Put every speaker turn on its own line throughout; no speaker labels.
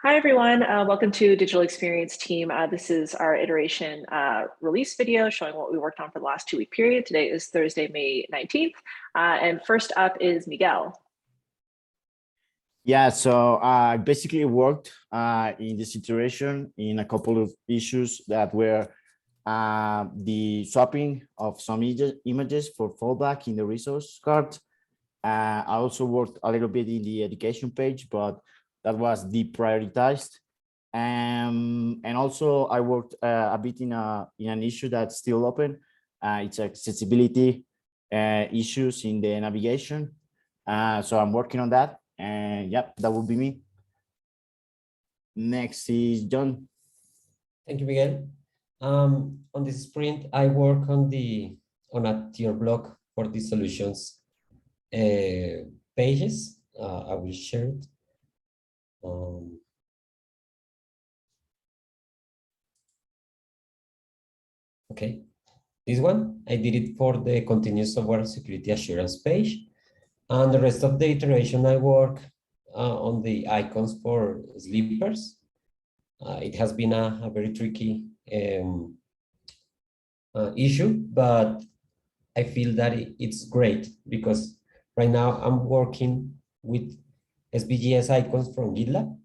Hi, everyone. Welcome to Digital Experience Team. This is our iteration release video showing what we worked on for the last 2-week period. Today is Thursday, May 19th. And first up is Miguel.
Yeah, so I basically worked in this iteration in a couple of issues that were the swapping of some images for fallback in the resource card. I also worked a little bit in the education page, but that was deprioritized. And also I worked a bit in an issue that's still open. It's accessibility issues in the navigation. So I'm working on that. And yep, that would be me. Next is John.
Thank you, Miguel. On this sprint, I work on a tier block for the solutions pages. I will share it. Okay, this one, I did it for the continuous software security assurance page. And the rest of the iteration, I work on the icons for sleepers. It has been a very tricky issue, but I feel that it's great because right now I'm working with SVGS icons from GitLab.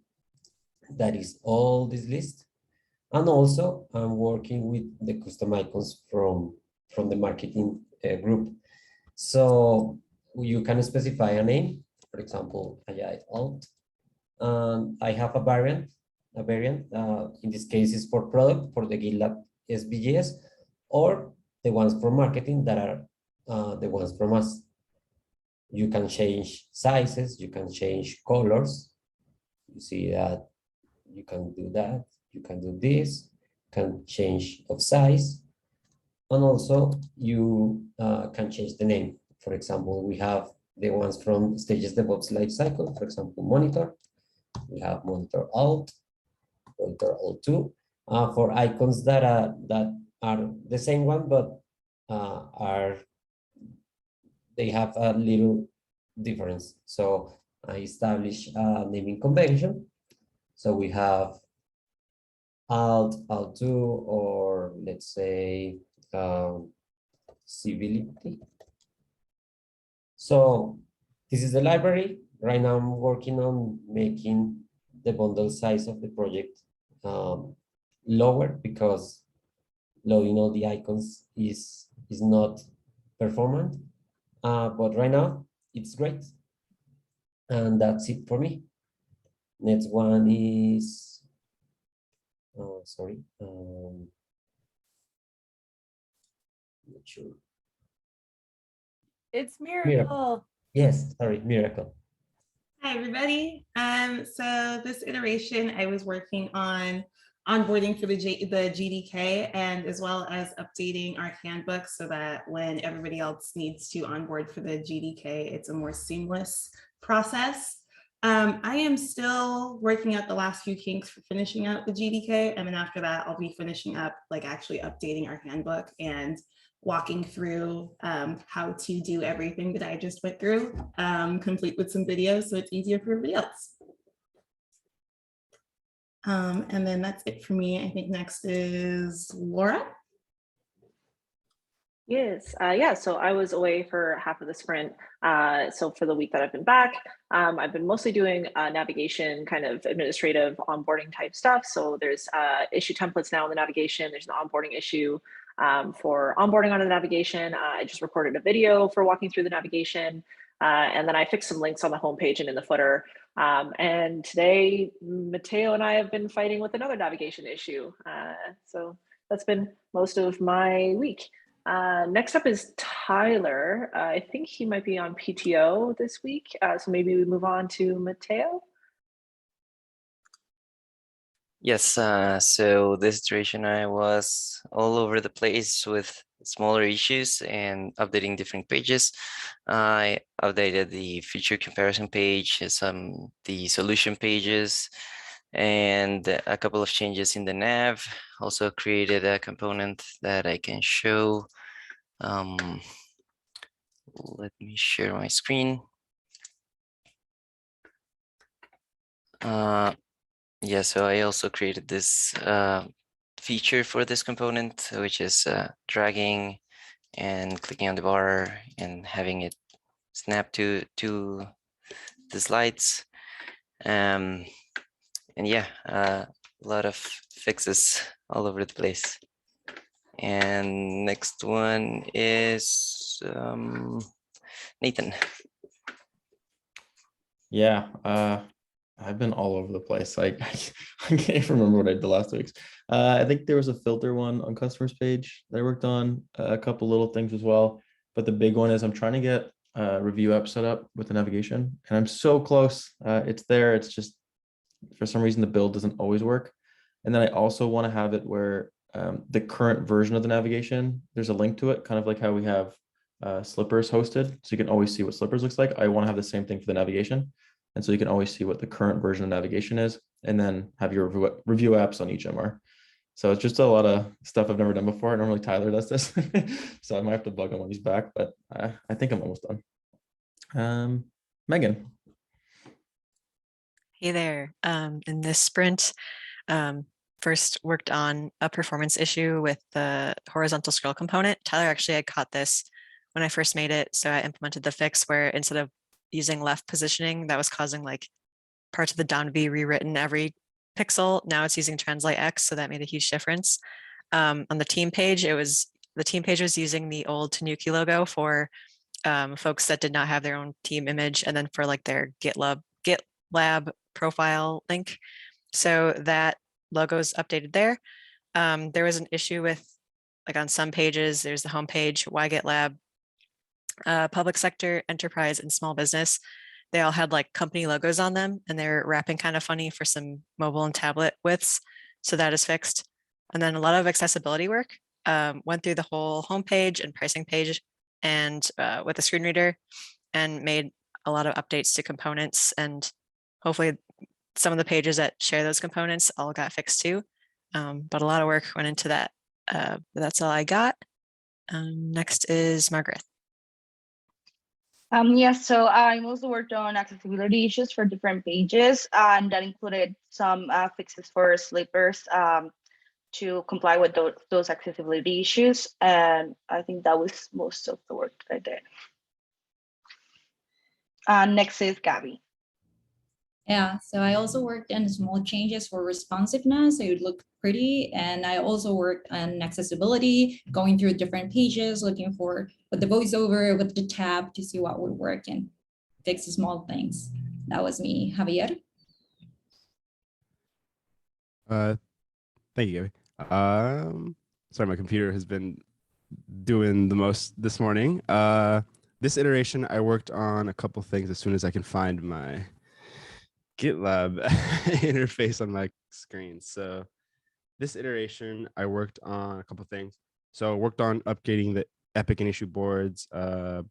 That is all this list. And also I'm working with the custom icons from the marketing group. So you can specify a name, for example, alt. And I have a variant, in this case is for product, for the GitLab SVGS, or the ones for marketing that are the ones from us. You can change sizes, you can change colors. You see that you can do that, you can do this, can change of size, and also you can change the name. For example, we have the ones from Stages DevOps Lifecycle, for example, monitor. We have monitor alt, monitor alt 2, for icons that are the same one, but they have a little difference. So I establish a naming convention. So we have alt 2, or let's say civility. So this is the library. Right now I'm working on making the bundle size of the project lower, because loading all the icons is not performant. But right now it's great. And that's it for me. Next one is, sorry. Not sure.
It's Miracle.
Yes, sorry, Miracle.
Hi, everybody. So this iteration, I was working on onboarding for the GDK, and as well as updating our handbook so that when everybody else needs to onboard for the GDK, it's a more seamless process. I am still working out the last few kinks for finishing out the GDK, and then after that, I'll be finishing up, like actually updating our handbook and walking through how to do everything that I just went through, complete with some videos so it's easier for everybody else. And then that's it for me. I think next is Laura.
Yes, yeah, so I was away for half of the sprint. So for the week that I've been back, I've been mostly doing navigation, kind of administrative onboarding type stuff. So there's issue templates now in the navigation. There's an onboarding issue for onboarding onto the navigation. I just recorded a video for walking through the navigation. And then I fixed some links on the homepage and in the footer. And today, Mateo and I have been fighting with another navigation issue. So that's been most of my week. Next up is Tyler. I think he might be on PTO this week. So maybe we move on to Mateo.
Yes, so this iteration I was all over the place with smaller issues and updating different pages. I updated the feature comparison page, the solution pages, and a couple of changes in the nav. Also created a component that I can show. Let me share my screen. Yeah, so I also created this feature for this component, which is dragging and clicking on the bar and having it snap to the slides. And yeah, a lot of fixes all over the place. And next one is Nathan.
Yeah, I've been all over the place. Like I can't even remember what I did last week's. I think there was a filter one on customers page that I worked on, a couple little things as well. But the big one is I'm trying to get a review app set up with the navigation, and I'm so close. It's there. It's just for some reason the build doesn't always work. And then I also want to have it where the current version of the navigation, there's a link to it, kind of like how we have Slippers hosted, so you can always see what Slippers looks like. I want to have the same thing for the navigation, and so you can always see what the current version of navigation is, and then have your review apps on each MR. So it's just a lot of stuff I've never done before. Normally Tyler does this, so I might have to bug him when he's back, but I think I'm almost done. Megan.
Hey there. In this sprint, first worked on a performance issue with the horizontal scroll component. Tyler actually had caught this when I first made it. So I implemented the fix where instead of using left positioning, that was causing like parts of the down V rewritten every pixel. Now it's using translate X. So that made a huge difference. On the team page, the team page was using the old Tanuki logo for folks that did not have their own team image, and then for like their GitLab profile link. So that logo is updated there. There was an issue with, like on some pages, there's the home page, why GitLab, public sector, enterprise, and small business. They all had like company logos on them, and they're wrapping kind of funny for some mobile and tablet widths. So that is fixed. And then a lot of accessibility work. Went through the whole homepage and pricing page and with a screen reader, and made a lot of updates to components, and hopefully some of the pages that share those components all got fixed too. But a lot of work went into that. But that's all I got. Next is Margaret.
Yes, so I mostly worked on accessibility issues for different pages, and that included some fixes for Slippers to comply with those accessibility issues. And I think that was most of the work that I did. Next is Gabby.
Yeah, so I also worked on small changes for responsiveness, so it would look pretty. And I also worked on accessibility, going through different pages, looking for with the voiceover, with the tab to see what would work and fix the small things. That was me. Javier?
Thank you, Gabby. Sorry, my computer has been doing the most this morning. This iteration, I worked on a couple things as soon as I can find my GitLab interface on my screen. So this iteration, I worked on a couple things. So I worked on updating the Epic and issue boards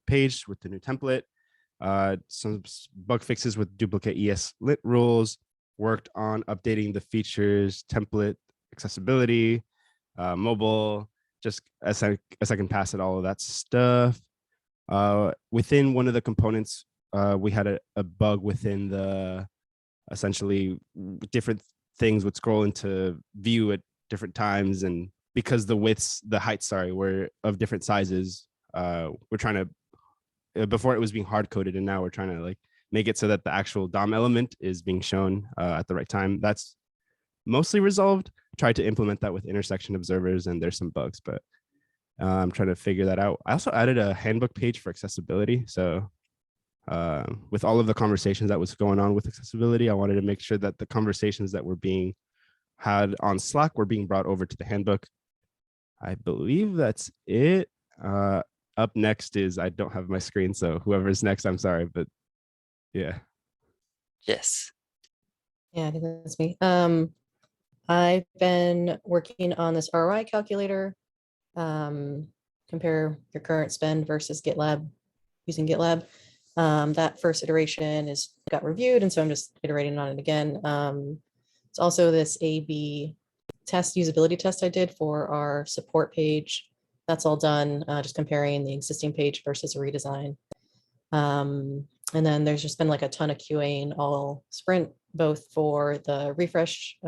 page with the new template, some bug fixes with duplicate ESLint rules, worked on updating the features, template, accessibility, mobile, just as I can pass it, all of that stuff. Within one of the components, we had a bug within the essentially different things would scroll into view at different times, and because the heights were of different sizes, we're trying to, before it was being hard coded, and now we're trying to like make it so that the actual DOM element is being shown at the right time. That's mostly resolved. Tried to implement that with intersection observers, and there's some bugs, but I'm trying to figure that out. I also added a handbook page for accessibility. So with all of the conversations that was going on with accessibility, I wanted to make sure that the conversations that were being had on Slack were being brought over to the handbook. I believe that's it. Up next is, I don't have my screen, so whoever's next, I'm sorry, but yeah.
Yes.
Yeah, I think that's me. I've been working on this ROI calculator. Compare your current spend versus GitLab, using GitLab. That first iteration got reviewed, and so I'm just iterating on it again. It's also this A/B test, usability test I did for our support page. That's all done, just comparing the existing page versus a redesign. And then there's just been like a ton of QAing all sprint both for the refresh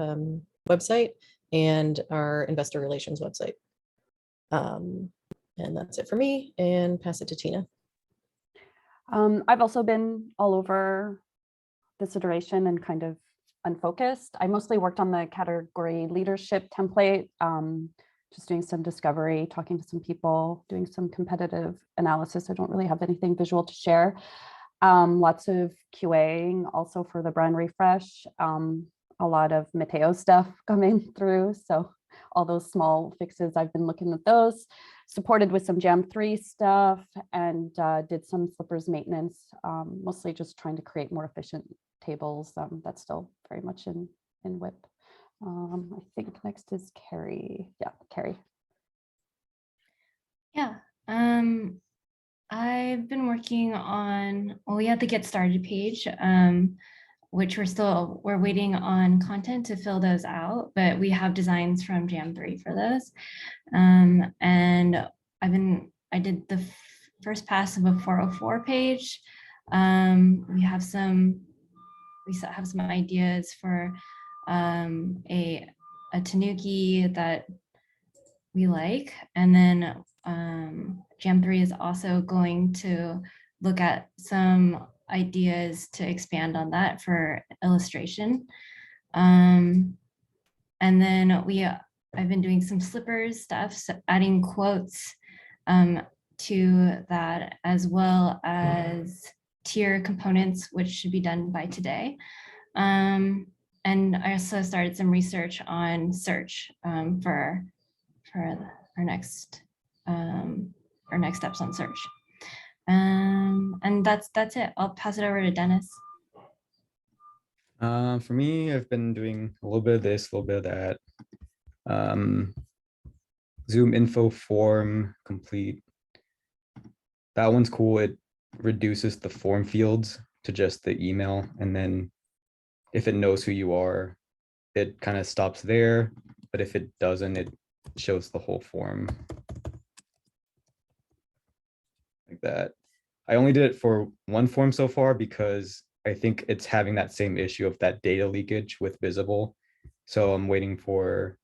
website and our investor relations website. And that's it for me, and pass it to Tina.
I've also been all over this iteration and kind of unfocused. I mostly worked on the category leadership template, just doing some discovery, talking to some people, doing some competitive analysis. I don't really have anything visual to share. Lots of QAing also for the brand refresh. A lot of Mateo stuff coming through. So all those small fixes, I've been looking at those, supported with some Jam 3 stuff, and did some slippers maintenance, mostly just trying to create more efficient tables. That's still very much in WIP. I think next is Carrie. Yeah, Carrie.
Yeah, I've been working on, well, we had the Get Started page, which we're waiting on content to fill those out, but we have designs from Jam 3 for those. And I did the first pass of a 404 page. We have some ideas for a tanuki that we like. And then Jam 3 is also going to look at some ideas to expand on that for illustration. And then I've been doing some slippers stuff, so adding quotes to that, as well as tier components, which should be done by today. And I also started some research on search for our next steps on search. And that's it. I'll pass it over to Dennis.
For me, I've been doing a little bit of this, a little bit of that. Zoom info form complete. That one's cool. It reduces the form fields to just the email, and then if it knows who you are, it kind of stops there. But if it doesn't, it shows the whole form like that. I only did it for one form so far because I think it's having that same issue of that data leakage with Visible. So I'm waiting for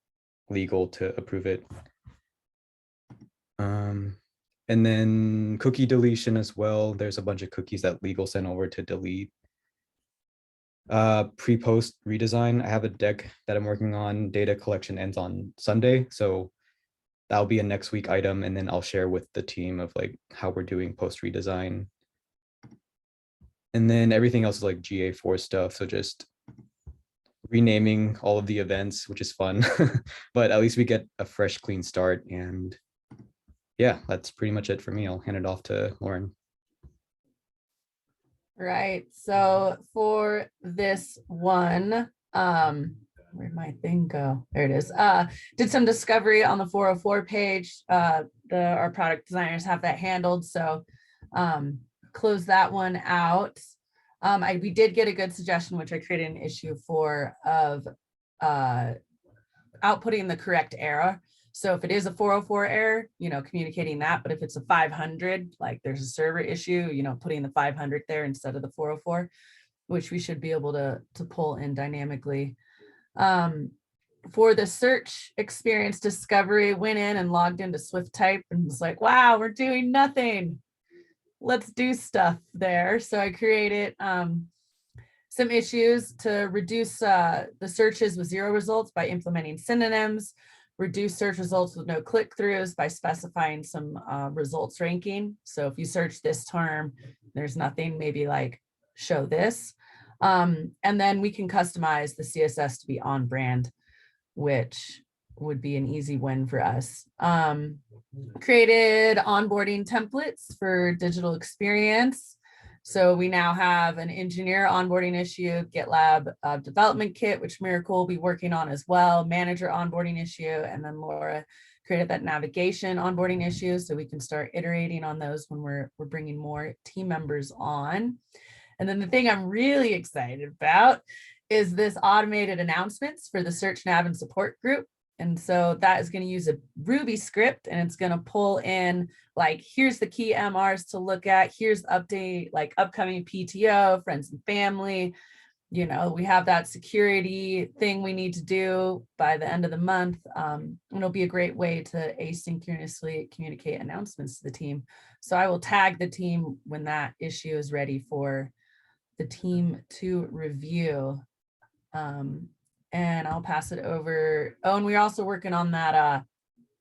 legal to approve it. And then cookie deletion as well. There's a bunch of cookies that legal sent over to delete. Pre-post redesign. I have a deck that I'm working on. Data collection ends on Sunday. So that'll be a next week item. And then I'll share with the team of like how we're doing post redesign. And then everything else is like GA4 stuff. So just renaming all of the events, which is fun, but at least we get a fresh, clean start. And yeah, that's pretty much it for me. I'll hand it off to Lauren.
Right. So for this one, where'd my thing go? There it is. Did some discovery on the 404 page. Our product designers have that handled. So close that one out. We did get a good suggestion, which I created an issue for, of outputting the correct error. So if it is a 404 error, communicating that, but if it's a 500, like there's a server issue, putting the 500 there instead of the 404, which we should be able to pull in dynamically. For the search experience discovery, went in and logged into SwiftType and was like, wow, we're doing nothing. Let's do stuff there. So I created some issues to reduce the searches with 0 results by implementing synonyms, reduce search results with no click-throughs by specifying some results ranking. So if you search this term, there's nothing, maybe like show this. And then we can customize the CSS to be on brand, which would be an easy win for us. Created onboarding templates for digital experience. So we now have an engineer onboarding issue, GitLab development kit, which Miracle will be working on as well, manager onboarding issue, and then Laura created that navigation onboarding issue so we can start iterating on those when we're bringing more team members on. And then the thing I'm really excited about is this automated announcements for the search, nav, and support group. And so that is going to use a Ruby script, and it's going to pull in like, here's the key MRs to look at. Here's the update, like upcoming PTO, friends and family. you know, we have that security thing we need to do by the end of the month. It'll be a great way to asynchronously communicate announcements to the team. So I will tag the team when that issue is ready for the team to review. And I'll pass it over. Oh, and we're also working on that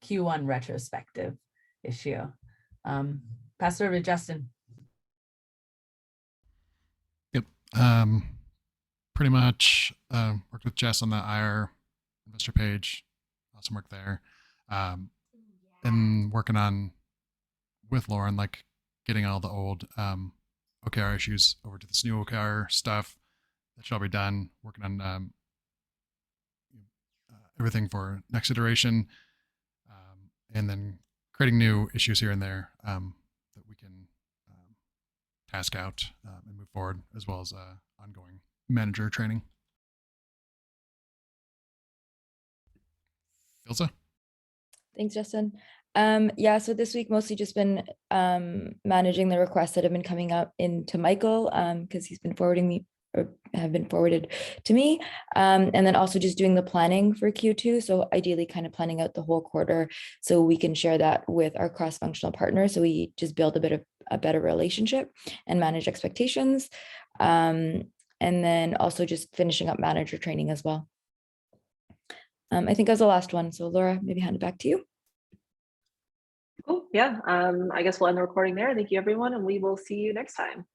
Q1 retrospective issue. Pass it over to Justin.
Yep. Pretty much worked with Jess on the IR investor page. Awesome work there. And working on with Lauren, like getting all the old OKR issues over to this new OKR stuff. That should all be done. Working on everything for next iteration, and then creating new issues here and there that we can task out and move forward, as well as ongoing manager training. Ilse?
Thanks, Justin. Yeah, so this week mostly just been managing the requests that have been coming up into Michael, because he's been forwarding me or have been forwarded to me. And then also just doing the planning for Q2. So ideally kind of planning out the whole quarter so we can share that with our cross-functional partners. So we just build a better relationship and manage expectations. And then also just finishing up manager training as well. I think that was the last one. So Laura, maybe hand it back to you.
Cool. Yeah. I guess we'll end the recording there. Thank you, everyone, and we will see you next time.